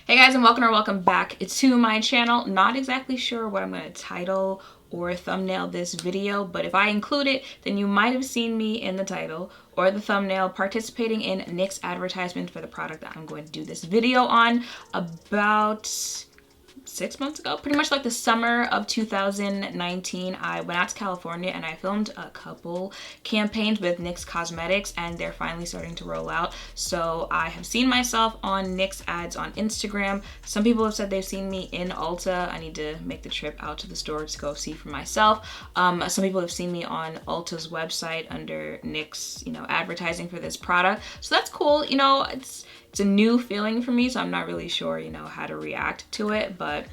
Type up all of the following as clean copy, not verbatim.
Hey guys, and welcome back to my channel. Not exactly sure what I'm going to title or thumbnail this video, but if I include it, then you might have seen me in the title or the thumbnail participating in NYX advertisement for the product that I'm going to do this video on about 6 months ago, pretty much like the summer of 2019. I went out to California and I filmed a couple campaigns with NYX Cosmetics, and they're finally starting to roll out. So I have seen myself on NYX ads on Instagram. Some people have said they've seen me in Ulta. I need to make the trip out to the store to go see for myself. Some people have seen me on Ulta's website under NYX, advertising for this product. So that's cool. It's a new feeling for me, so I'm not really sure, how to react to it, but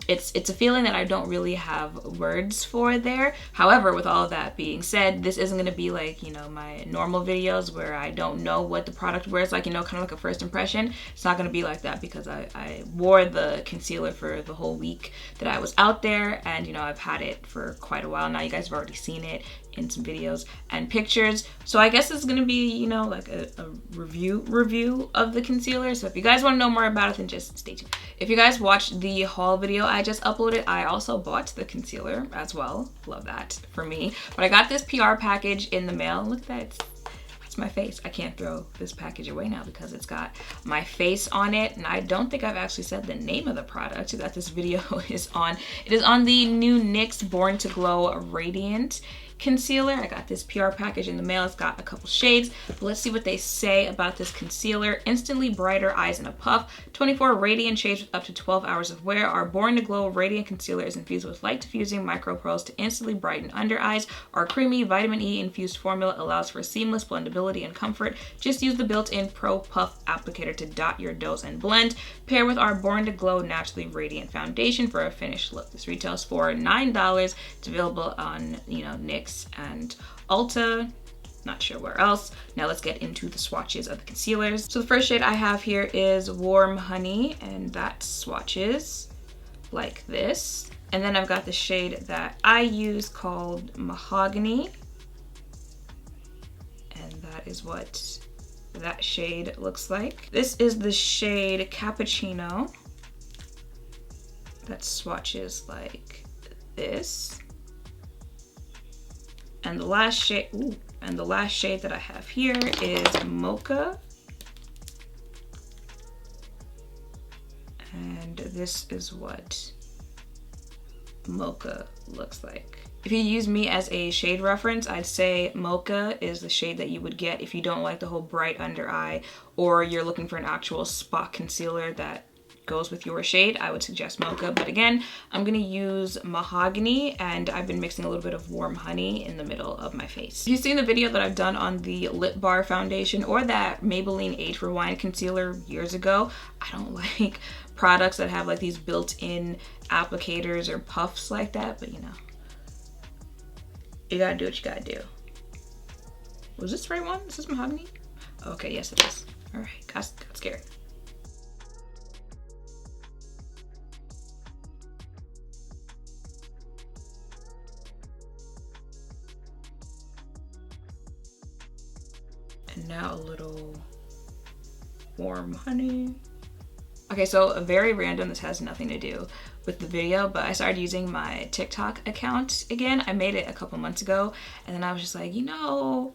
it's a feeling that I don't really have words for there. However, with all of that being said, this isn't going to be like, my normal videos where I don't know what the product wears, like, kind of like a first impression. It's not going to be like that because I wore the concealer for the whole week that I was out there, and, I've had it for quite a while now. You guys have already seen it in some videos and pictures. So I guess it's gonna be, like a review of the concealer. So if you guys want to know more about it, then just stay tuned. If you guys watched the haul video I just uploaded, I also bought the concealer as well. Love that for me. But I got this PR package in the mail. Look at that. It's my face. I can't throw this package away now because it's got my face on it, and I don't think I've actually said the name of the product that this video is on. It is on the new NYX Born to Glow Radiant concealer. I got this PR package in the mail. It's got a couple shades, but let's see what they say about this concealer. Instantly brighter eyes in a puff. 24 radiant shades with up to 12 hours of wear. Our Born to Glow Radiant Concealer is infused with light diffusing micro pearls to instantly brighten under eyes. Our creamy vitamin E infused formula allows for seamless blendability and comfort. Just use the built-in Pro Puff applicator to dot your dots and blend. Pair with our Born to Glow Naturally Radiant Foundation for a finished look. This retails for $9. It's available on, NYX and Ulta. Not sure where else. Now let's get into the swatches of the concealers. So the first shade I have here is Warm Honey, and that swatches like this. And then I've got the shade that I use called Mahogany, and that is what that shade looks like. This is the shade Cappuccino. That swatches like this. And the last shade, that I have here is Mocha. And this is what Mocha looks like. If you use me as a shade reference, I'd say Mocha is the shade that you would get if you don't like the whole bright under eye, or you're looking for an actual spot concealer that goes with your shade. I would suggest Mocha, but again, I'm gonna use Mahogany, and I've been mixing a little bit of Warm Honey in the middle of my face. If you've seen the video that I've done on the Lip Bar foundation or that Maybelline Age Rewind concealer years ago, I don't like products that have like these built-in applicators or puffs like that, but you gotta do what you gotta do. Was this the right one? Is this Mahogany? Okay, yes it is. All right, got scared. And now a little Warm Honey. Okay, so very random, this has nothing to do with the video, but I started using my TikTok account again. I made it a couple months ago, and then I was just like, I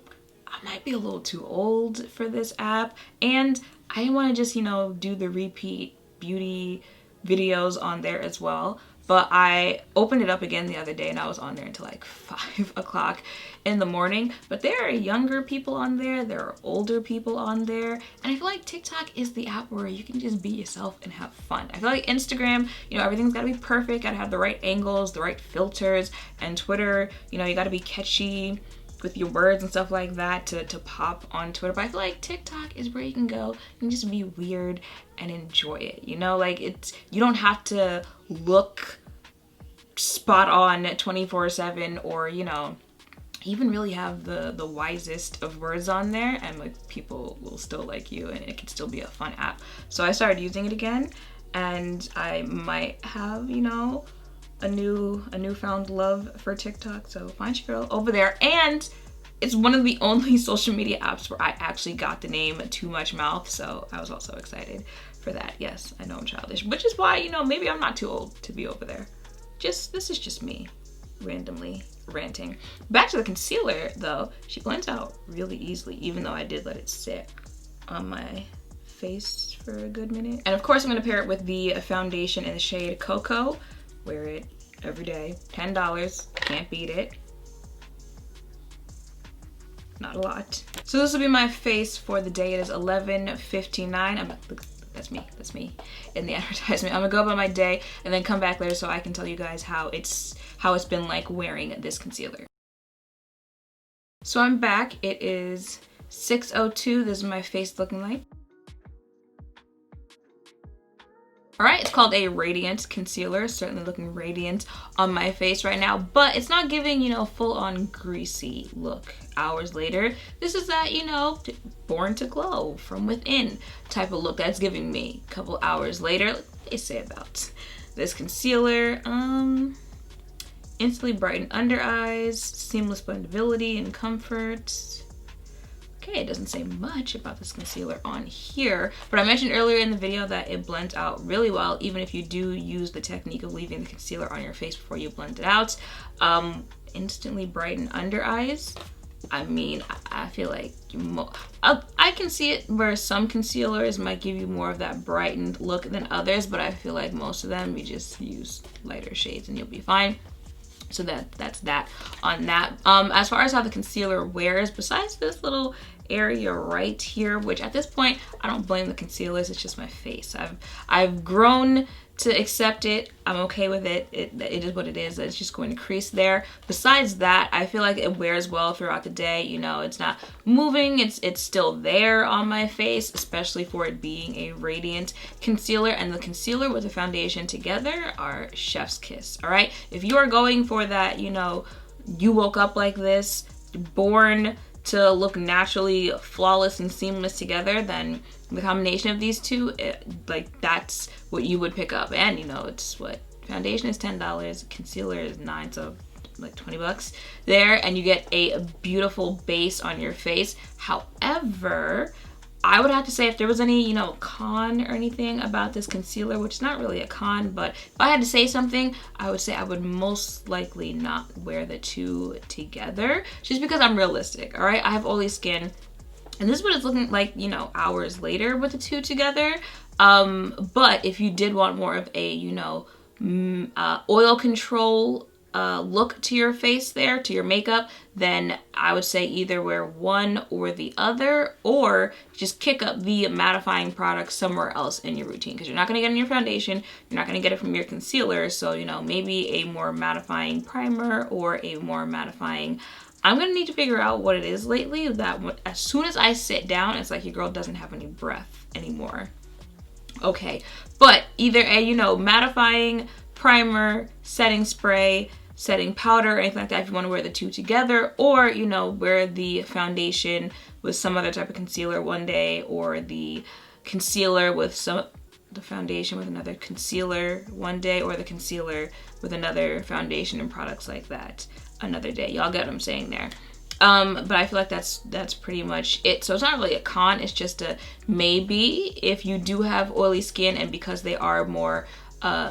might be a little too old for this app, and I didn't want to just, do the repeat beauty videos on there as well. But I opened it up again the other day, and I was on there until like 5 o'clock in the morning. But there are younger people on there, there are older people on there. And I feel like TikTok is the app where you can just be yourself and have fun. I feel like Instagram, everything's gotta be perfect, gotta have the right angles, the right filters. And Twitter, you gotta be catchy with your words and stuff like that to pop on Twitter. But I feel like TikTok is where you can go and just be weird and enjoy it. You don't have to look spot on 24/7 or even really have the wisest of words on there, and like people will still like you, and it can still be a fun app. So I started using it again, and I might have a newfound love for TikTok. So find your girl over there. And it's one of the only social media apps where I actually got the name Too Much Mouth, so I was also excited for that. Yes, I know I'm childish, which is why, you know, maybe I'm not too old to be over there. This is just me randomly ranting. Back to the concealer though, she blends out really easily, even though I did let it sit on my face for a good minute. And of course I'm gonna pair it with the foundation in the shade Cocoa. Wear it every day. $10, can't beat it. Not a lot. So this will be my face for the day. It is 11:59. That's me in the advertisement. I'm gonna go about my day and then come back later so I can tell you guys how it's been like wearing this concealer. So I'm back. It is 6:02. This is my face looking like. All right, it's called a Radiant Concealer. Certainly looking radiant on my face right now, but it's not giving, you know, full on greasy look hours later. This is that, you know, born to glow from within type of look that's giving me a couple hours later. What do they say about this concealer? Instantly brighten under eyes, seamless blendability and comfort. Okay, it doesn't say much about this concealer on here, but I mentioned earlier in the video that it blends out really well, even if you do use the technique of leaving the concealer on your face before you blend it out. Instantly brighten under eyes. I mean, I feel like I can see it where some concealers might give you more of that brightened look than others, but I feel like most of them, you just use lighter shades and you'll be fine. So that's that on that. As far as how the concealer wears, besides this little area right here, which at this point I don't blame the concealers, it's just my face. I've grown to accept it. I'm okay with it. It is what it is. It's just going to crease there. Besides that, I feel like it wears well throughout the day. You know, it's not moving. It's still there on my face, especially for it being a radiant concealer. And the concealer with the foundation together are chef's kiss. All right. If you are going for that, you know, you woke up like this, born to look naturally flawless and seamless together, then the combination of these two, like that's what you would pick up. And you know, it's what, foundation is $10, concealer is $9, so like 20 bucks there, and you get a beautiful base on your face. However, I would have to say if there was any, you know, con or anything about this concealer, which is not really a con, but if I had to say something, I would say I would most likely not wear the two together, just because I'm realistic, all right? I have oily skin, and this is what it's looking like, you know, hours later with the two together. But if you did want more of a, you know, oil control look to your face there, to your makeup, then I would say either wear one or the other, or just kick up the mattifying product somewhere else in your routine, because you're not going to get it in your foundation, you're not going to get it from your concealer. So, you know, maybe a more mattifying primer or a more mattifying, I'm going to need to figure out what it is lately, that as soon as I sit down, it's like your girl doesn't have any breath anymore. Okay, but either a, you know, mattifying primer, setting spray, setting powder, or anything like that, if you want to wear the two together, or, you know, wear the foundation with some other type of concealer one day, or the concealer with the foundation with another concealer one day, or the concealer with another foundation and products like that another day. Y'all get what I'm saying there. But I feel like that's pretty much it. So it's not really a con, it's just a maybe if you do have oily skin, and because they are more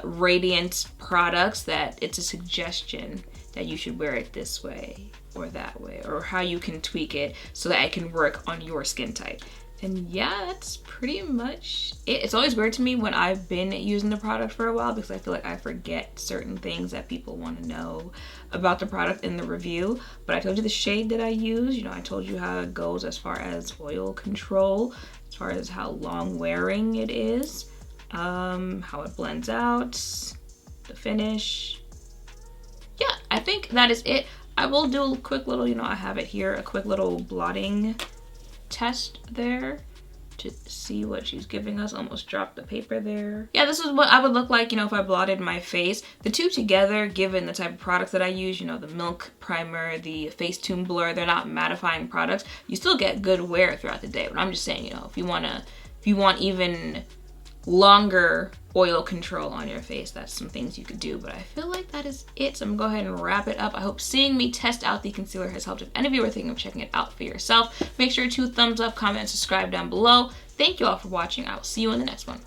radiant products, that it's a suggestion that you should wear it this way or that way, or how you can tweak it so that it can work on your skin type. And yeah, that's pretty much it. It's always weird to me when I've been using the product for a while, because I feel like I forget certain things that people want to know about the product in the review. But I told you the shade that I use, you know, I told you how it goes as far as oil control, as far as how long wearing it is, how it blends out, the finish. Yeah, I think that is it. I will do a quick little, you know, I have it here, a quick little blotting test there to see what she's giving us. Almost dropped the paper there. Yeah, this is what I would look like, you know, if I blotted my face. The two together, given the type of products that I use, you know, the Milk Primer, the Facetune Blur, they're not mattifying products. You still get good wear throughout the day, but I'm just saying, you know, if you want even longer oil control on your face, that's some things you could do. But I feel like that is it, so I'm gonna go ahead and wrap it up. I hope seeing me test out the concealer has helped. If any of you are thinking of checking it out for yourself, make sure to thumbs up, comment, and subscribe down below. Thank you all for watching. I will see you in the next one.